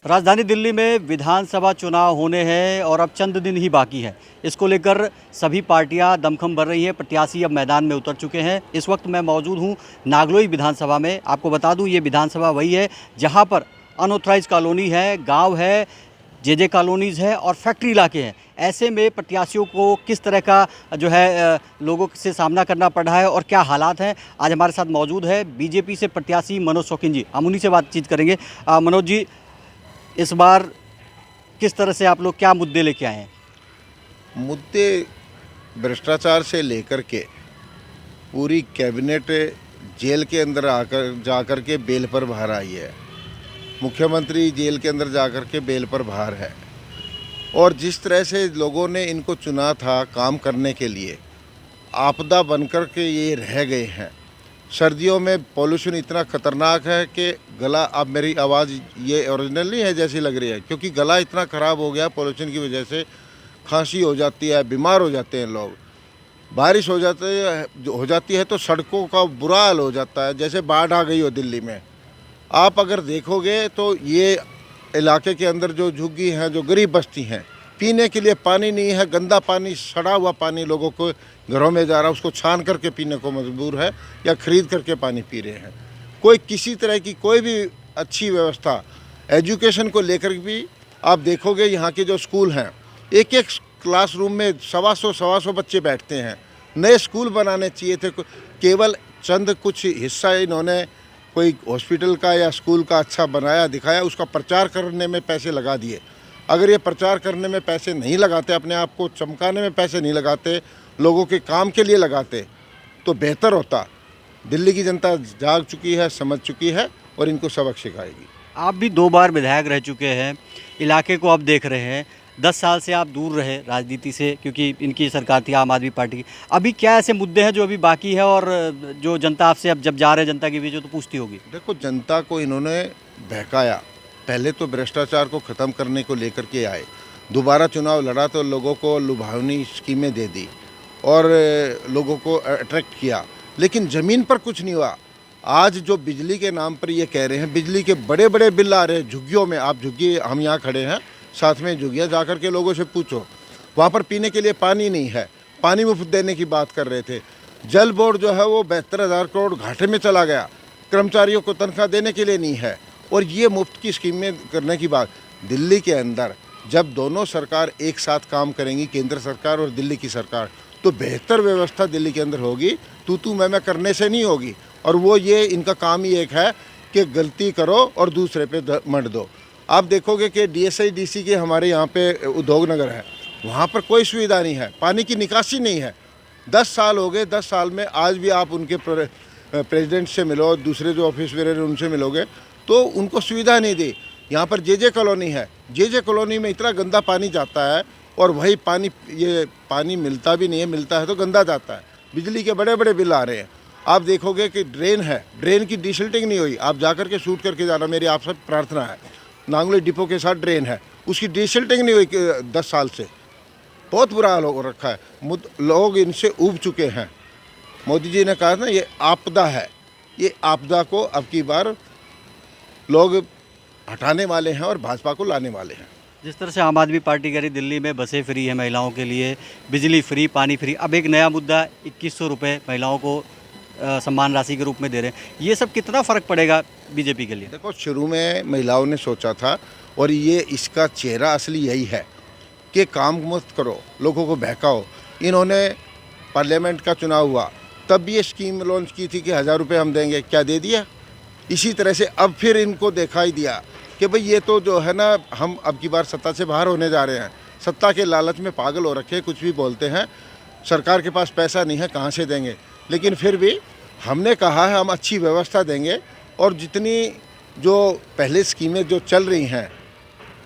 राजधानी दिल्ली में विधानसभा चुनाव होने हैं और अब चंद दिन ही बाकी है। इसको लेकर सभी पार्टियां दमखम भर रही हैं, प्रत्याशी अब मैदान में उतर चुके हैं। इस वक्त मैं मौजूद हूं नागलोई विधानसभा में। आपको बता दूं ये विधानसभा वही है जहां पर अनऑथराइज कॉलोनी है, गांव है, जे कॉलोनीज़ है और फैक्ट्री इलाके हैं। ऐसे में प्रत्याशियों को किस तरह का जो है लोगों से सामना करना पड़ रहा है और क्या हालात हैं, आज हमारे साथ मौजूद है बीजेपी से प्रत्याशी मनोज शौकीन जी। हम उन्हीं से बातचीत करेंगे। मनोज जी, इस बार किस तरह से आप लोग क्या मुद्दे लेके आए हैं? मुद्दे भ्रष्टाचार से लेकर के पूरी कैबिनेट जेल के अंदर जाकर के बेल पर बाहर आई है। मुख्यमंत्री जेल के अंदर जाकर के बेल पर बाहर है और जिस तरह से लोगों ने इनको चुना था काम करने के लिए, आपदा बनकर के ये रह गए हैं। सर्दियों में पॉल्यूशन इतना ख़तरनाक है कि गला, अब मेरी आवाज़ ये ओरिजिनल नहीं है जैसी लग रही है, क्योंकि गला इतना ख़राब हो गया पॉल्यूशन की वजह से। खांसी हो जाती है, बीमार हो जाते हैं लोग। बारिश हो जाती है तो सड़कों का बुरा हाल हो जाता है, जैसे बाढ़ आ गई हो दिल्ली में। आप अगर देखोगे तो ये इलाके के अंदर जो झुग्गी हैं, जो गरीब बस्ती हैं, पीने के लिए पानी नहीं है। गंदा पानी, सड़ा हुआ पानी लोगों को घरों में जा रहा है, उसको छान करके पीने को मजबूर है या ख़रीद करके पानी पी रहे हैं। कोई किसी तरह की कोई भी अच्छी व्यवस्था, एजुकेशन को लेकर भी आप देखोगे यहाँ के जो स्कूल हैं, एक एक क्लासरूम में 125 बच्चे बैठते हैं। नए स्कूल बनाने चाहिए थे। केवल चंद कुछ हिस्सा इन्होंने कोई हॉस्पिटल का या स्कूल का अच्छा बनाया, दिखाया, उसका प्रचार करने में पैसे लगा दिए। अगर ये प्रचार करने में पैसे नहीं लगाते, अपने आप को चमकाने में पैसे नहीं लगाते, लोगों के काम के लिए लगाते, तो बेहतर होता। दिल्ली की जनता जाग चुकी है, समझ चुकी है और इनको सबक सिखाएगी। आप भी 2 बार विधायक रह चुके हैं, इलाके को अब देख रहे हैं। 10 साल से आप दूर रहे राजनीति से, क्योंकि इनकी सरकार थी आम आदमी पार्टी की। अभी क्या ऐसे मुद्दे हैं जो अभी बाकी है और जो जनता आपसे अब जब जा रहे जनता के बीच तो पूछती होगी? देखो, जनता को इन्होंने बहकाया। पहले तो भ्रष्टाचार को ख़त्म करने को लेकर के आए, दोबारा चुनाव लड़ा तो लोगों को लुभावनी स्कीमें दे दी और लोगों को अट्रैक्ट किया, लेकिन ज़मीन पर कुछ नहीं हुआ। आज जो बिजली के नाम पर ये कह रहे हैं, बिजली के बड़े बड़े बिल आ रहे हैं झुग्गियों में। आप झुग्गी, हम यहाँ खड़े हैं, साथ में झुग्गियाँ, जाकर के लोगों से पूछो, वहाँ पर पीने के लिए पानी नहीं है। पानी मुफ्त देने की बात कर रहे थे। जल बोर्ड जो है वो 72,000 करोड़ घाटे में चला गया, कर्मचारियों को तनख्वाह देने के लिए नहीं है। और ये मुफ्त की स्कीमें करने की बात। दिल्ली के अंदर जब दोनों सरकार एक साथ काम करेंगी, केंद्र सरकार और दिल्ली की सरकार, तो बेहतर व्यवस्था दिल्ली के अंदर होगी। तू मैं करने से नहीं होगी। और वो ये इनका काम ही एक है कि गलती करो और दूसरे पे मत दो। आप देखोगे कि DSI-DC के हमारे यहाँ पे उद्योग नगर है, वहाँ पर कोई सुविधा नहीं है, पानी की निकासी नहीं है। 10 साल हो गए, 10 साल में आज भी आप उनके प्रेसिडेंट से मिलो, दूसरे जो ऑफिस वेयर उनसे मिलोगे तो उनको सुविधा नहीं दी। यहाँ पर जे कॉलोनी है, जे कॉलोनी में इतना गंदा पानी जाता है और वही पानी, ये पानी मिलता भी नहीं है, मिलता है तो गंदा जाता है। बिजली के बड़े बड़े बिल आ रहे हैं। आप देखोगे कि ड्रेन है, ड्रेन की डिसिल्टिंग नहीं हुई। आप जाकर के शूट करके जाना, मेरी आप सब प्रार्थना है। नांगलोई डिपो के साथ ड्रेन है, उसकी डिसिल्टिंग नहीं हुई 10 साल से। बहुत बुरा हाल हो रखा है। लोग इनसे ऊब चुके हैं। मोदी जी ने कहा ना, ये आपदा है, ये आपदा को अब की बार लोग हटाने वाले हैं और भाजपा को लाने वाले हैं। जिस तरह से आम आदमी पार्टी कह रही दिल्ली में बसें फ्री है महिलाओं के लिए, बिजली फ्री, पानी फ्री, अब एक नया मुद्दा 2100 रुपये महिलाओं को सम्मान राशि के रूप में दे रहे हैं। ये सब कितना फ़र्क पड़ेगा बीजेपी के लिए? देखो, शुरू में महिलाओं ने सोचा था और ये इसका चेहरा असली यही है कि काम मत करो, लोगों को बहकाओ। इन्होंने पार्लियामेंट का चुनाव हुआ तब भी ये स्कीम लॉन्च की थी कि 1000 रुपये हम देंगे, क्या दे दिया? इसी तरह से अब फिर इनको दिखाई दिया कि भाई ये तो जो है ना, हम अब की बार सत्ता से बाहर होने जा रहे हैं। सत्ता के लालच में पागल हो रखे, कुछ भी बोलते हैं। सरकार के पास पैसा नहीं है, कहाँ से देंगे? लेकिन फिर भी हमने कहा है हम अच्छी व्यवस्था देंगे और जितनी जो पहले स्कीमें जो चल रही हैं,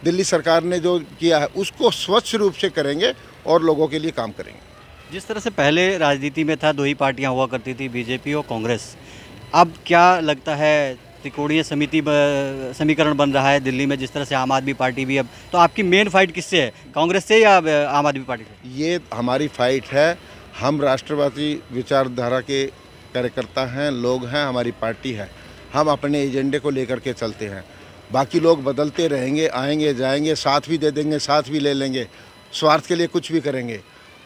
दिल्ली सरकार ने जो किया है, उसको स्वच्छ रूप से करेंगे और लोगों के लिए काम करेंगे। जिस तरह से पहले राजनीति में था, 2 ही पार्टियां हुआ करती थी, बीजेपी और कांग्रेस। अब क्या लगता है त्रिकोणीय समीकरण बन रहा है दिल्ली में, जिस तरह से आम आदमी पार्टी भी अब, तो आपकी मेन फाइट किससे है, कांग्रेस से या आम आदमी पार्टी से? ये हमारी फाइट है। हम राष्ट्रवादी विचारधारा के कार्यकर्ता हैं, लोग हैं, हमारी पार्टी है। हम अपने एजेंडे को लेकर के चलते हैं। बाकी लोग बदलते रहेंगे, आएंगे जाएंगे, साथ भी दे देंगे, साथ भी ले लेंगे, स्वार्थ के लिए कुछ भी करेंगे।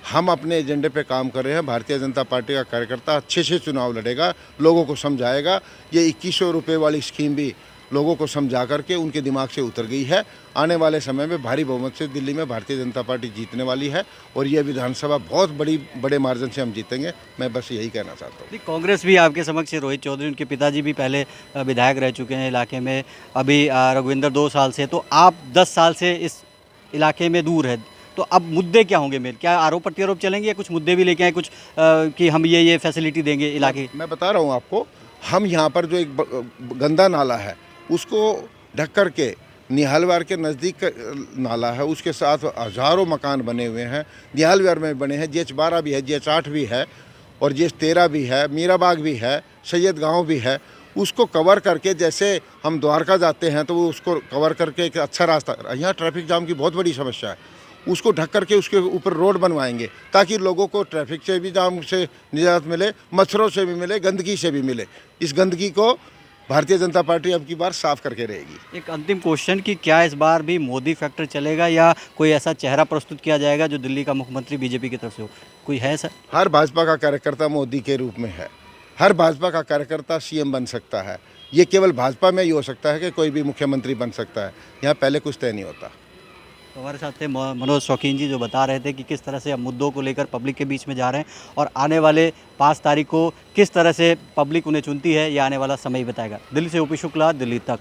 हम अपने एजेंडे पे काम कर रहे हैं। भारतीय जनता पार्टी का कार्यकर्ता अच्छे से चुनाव लड़ेगा, लोगों को समझाएगा। ये 2100 रुपये वाली स्कीम भी लोगों को समझा करके उनके दिमाग से उतर गई है। आने वाले समय में भारी बहुमत से दिल्ली में भारतीय जनता पार्टी जीतने वाली है और ये विधानसभा बहुत बड़े मार्जिन से हम जीतेंगे। मैं बस यही कहना चाहता हूँ। कांग्रेस भी आपके समक्ष है, रोहित चौधरी उनके पिताजी भी पहले विधायक रह चुके हैं इलाके में, अभी रघुविंदर 2 साल से, तो आप 10 साल से इस इलाके में दूर है, तो अब मुद्दे क्या होंगे मेरे, क्या आरोप प्रत्यारोप चलेंगे या कुछ मुद्दे भी लेके आए, कुछ कि हम ये फैसिलिटी देंगे इलाके? मैं बता रहा हूँ आपको, हम यहाँ पर जो एक गंदा नाला है उसको ढक कर के निहालवार के नज़दीक नाला है, उसके साथ हज़ारों मकान बने हुए हैं। निहालवार में बने हैं, GH12 भी है, GH8 भी है और GH13 भी है, मीराबाग भी है, सैयद गांव भी है। उसको कवर करके, जैसे हम द्वारका जाते हैं तो वो उसको कवर करके एक अच्छा रास्ता, यहाँ ट्रैफिक जाम की बहुत बड़ी समस्या है, उसको ढक करके उसके ऊपर रोड बनवाएंगे ताकि लोगों को ट्रैफिक से भी जाम से निजात मिले, मच्छरों से भी मिले, गंदगी से भी मिले। इस गंदगी को भारतीय जनता पार्टी अब की बार साफ करके रहेगी। एक अंतिम क्वेश्चन कि क्या इस बार भी मोदी फैक्टर चलेगा या कोई ऐसा चेहरा प्रस्तुत किया जाएगा जो दिल्ली का मुख्यमंत्री बीजेपी की तरफ से हो, कोई है सर? हर भाजपा का कार्यकर्ता मोदी के रूप में है, हर भाजपा का कार्यकर्ता CM बन सकता है। ये केवल भाजपा में ही हो सकता है कि कोई भी मुख्यमंत्री बन सकता है, यहाँ पहले कुछ तय नहीं होता। तो हमारे साथ थे मनोज शौकीन जी, जो बता रहे थे कि किस तरह से अब मुद्दों को लेकर पब्लिक के बीच में जा रहे हैं और आने वाले 5 तारीख को किस तरह से पब्लिक उन्हें चुनती है, ये आने वाला समय ही बताएगा। दिल्ली से OP शुक्ला, दिल्ली तक।